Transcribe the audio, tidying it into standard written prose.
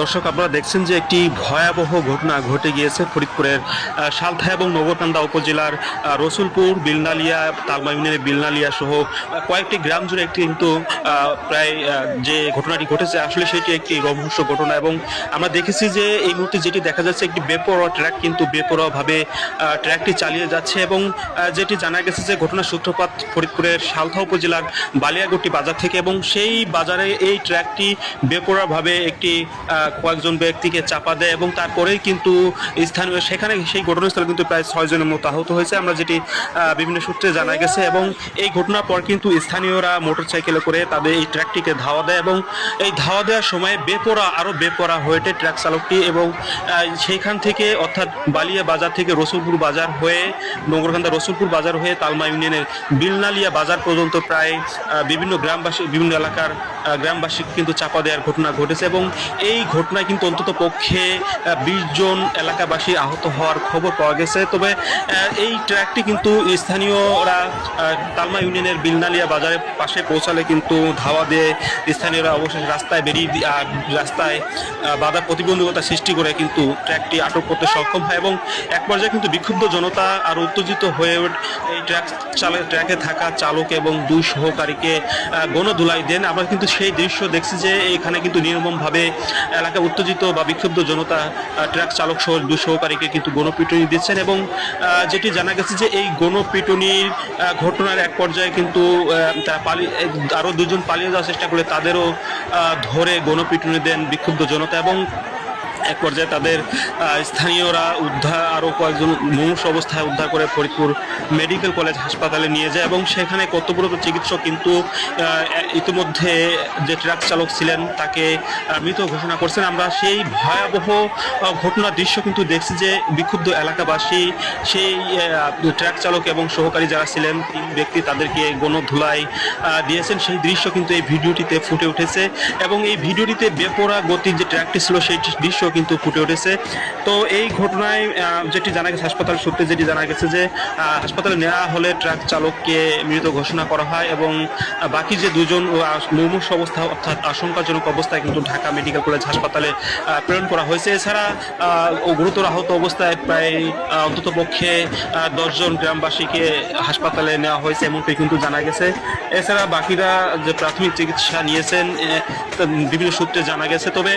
দর্শক, আপনারা দেখছেন যে একটি ভয়াবহ ঘটনা ঘটে গিয়েছে ফরিদপুরের সালথা এবং নগরকান্দা উপজেলার রসুলপুর, বিলনালিয়া, তালমা ইউনিয়নের বিলনালিয়া সহ কয়েকটি গ্রাম জুড়ে একটি কিন্তু প্রায় যে ঘটনাটি ঘটেছে আসলে সেটি একটি রোমহর্ষক ঘটনা। এবং আমরা দেখেছি যে এই মুহূর্তে যেটি দেখা যাচ্ছে একটি বেপরোয়া ট্রাক কিন্তু বেপরোয়াভাবে ট্রাকটি চালিয়ে যাচ্ছে। এবং যেটি জানা গেছে যে ঘটনার সূত্রপাত ফরিদপুরের সালথা উপজেলার বালিয়াগুটি বাজার থেকে, এবং সেই বাজারে এই ট্রাকটি বেপরোয়াভাবে একটি কয়েকজন ব্যক্তিকে চাপা দেয় এবং তারপরেই কিন্তু স্থানীয় সেখানে সেই ঘটনাস্থলে কিন্তু প্রায় 6 জনের মতো আহত হয়েছে, আমরা যেটি বিভিন্ন সূত্রে জানা গেছে। এবং এই ঘটনার পর কিন্তু স্থানীয়রা মোটরসাইকেলে করে তাদের এই ট্রাকটিকে ধাওয়া দেয় এবং এই ধাওয়া দেওয়ার সময় আরও বেপরোয়া হয়ে ওঠে ট্রাক চালকটি। এবং সেইখান থেকে অর্থাৎ বালিয়া বাজার থেকে রসুলপুর বাজার হয়ে নগরকান্দা রসুলপুর বাজার হয়ে তালমা ইউনিয়নের বিলনালিয়া বাজার পর্যন্ত প্রায় বিভিন্ন এলাকার গ্রামবাসী কিন্তু চাপা দেওয়ার ঘটনা ঘটেছে। এবং এই ঘটনায় কিন্তু অন্তত পক্ষে 20 জন এলাকাবাসী আহত হওয়ার খবর পাওয়া গেছে। তবে এই ট্র্যাকটি কিন্তু স্থানীয়রা তালমা ইউনিয়নের বিলনালিয়া বাজারের পাশে পৌঁছালে কিন্তু ধাওয়া দিয়ে স্থানীয়রা অবশেষে রাস্তায় রাস্তায় বাধা প্রতিবন্ধকতা সৃষ্টি করে কিন্তু ট্র্যাকটি আটক করতে সক্ষম হয়। এবং এক পর্যায়ে কিন্তু বিক্ষুব্ধ জনতা আর উত্তেজিত হয়ে এই ট্র্যাকে থাকা চালক এবং 2 সহকারীকে গণধুলাই দেন। আমরা কিন্তু সেই দৃশ্য দেখছি যে এখানে কিন্তু নির্মমভাবে এলাকায় উত্তেজিত বা বিক্ষুব্ধ জনতা ট্রাক চালক সহ 2 সহকারীকে কিন্তু গণপিটুনি দিচ্ছেন। এবং যেটি জানা গেছে যে এই গণপিটুনির ঘটনার এক পর্যায়ে কিন্তু আরও 2 জন পালিয়ে যাওয়ার চেষ্টা করলে তাদেরও ধরে গণপিটুনি দেন বিক্ষুব্ধ জনতা। এবং এক পর্যায়ে তাদের স্থানীয়রা আরও কয়েকজন মুমূর্ষ অবস্থায় উদ্ধার করে ফরিদপুর মেডিকেল কলেজ হাসপাতালে নিয়ে যায়। এবং সেখানে কর্তব্যরত চিকিৎসক কিন্তু ইতিমধ্যে যে ট্রাক চালক ছিলেন তাকে মৃত ঘোষণা করছেন। আমরা সেই ভয়াবহ ঘটনার দৃশ্য কিন্তু দেখছি যে বিক্ষুব্ধ এলাকাবাসী সেই ট্রাক চালক এবং সহকারী যারা ছিলেন 3 ব্যক্তি তাদেরকে গণধুলাই দিয়েছেন। সেই দৃশ্য কিন্তু এই ভিডিওটিতে ফুটে উঠেছে। এবং এই ভিডিওটিতে বেপরোয়া গতির যে ট্রাকটি ছিল সেই দৃশ্য কিন্তু ফুটে উঠেছে। তো এই ঘটনায় যেটি জানা গেছে, হাসপাতাল সূত্রে যেটি জানা গেছে যে হাসপাতালে নেওয়া হলে ট্রাক চালককে মৃত ঘোষণা করা হয় এবং বাকি যে 2 জন মুমূর্ষ অবস্থা অর্থাৎ আশঙ্কাজনক অবস্থায় কিন্তু ঢাকা মেডিকেল কলেজ হাসপাতালে প্রেরণ করা হয়েছে। এছাড়া গুরুতর আহত অবস্থায় প্রায় অন্তত পক্ষে 10 জন গ্রামবাসীকে হাসপাতালে নেওয়া হয়েছে এমনটাই কিন্তু জানা গেছে। এছাড়া বাকিরা যে প্রাথমিক চিকিৎসা নিয়েছেন বিভিন্ন সূত্রে জানা গেছে। তবে